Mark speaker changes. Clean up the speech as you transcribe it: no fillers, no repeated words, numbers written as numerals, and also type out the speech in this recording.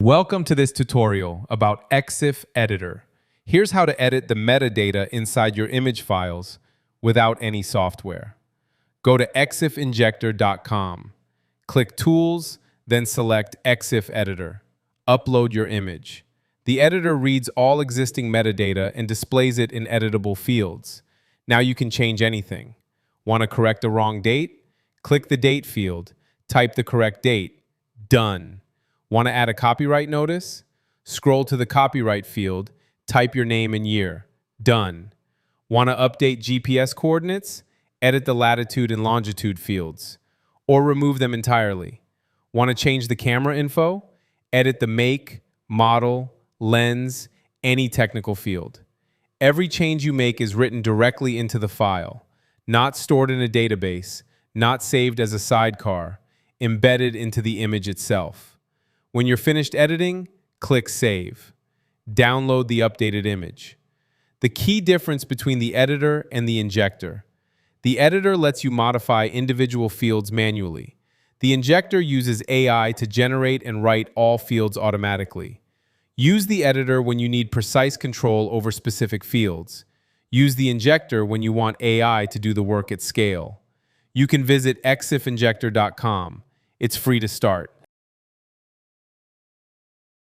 Speaker 1: Welcome to this tutorial about EXIF Editor. Here's how to edit the metadata inside your image files without any software. Go to ExifInjector.com. Click Tools, then select EXIF Editor. Upload your image. The editor reads all existing metadata and displays it in editable fields. Now you can change anything. Want to correct a wrong date? Click the Date field. Type the correct date. Done. Want to add a copyright notice? Scroll to the copyright field, type your name and year. Done. Want to update GPS coordinates? Edit the latitude and longitude fields, or remove them entirely. Want to change the camera info? Edit the make, model, lens, any technical field. Every change you make is written directly into the file, not stored in a database, not saved as a sidecar, embedded into the image itself. When you're finished editing, click Save. Download the updated image. The key difference between the editor and the injector. The editor lets you modify individual fields manually. The injector uses AI to generate and write all fields automatically. Use the editor when you need precise control over specific fields. Use the injector when you want AI to do the work at scale. You can visit ExifInjector.com. It's free to start.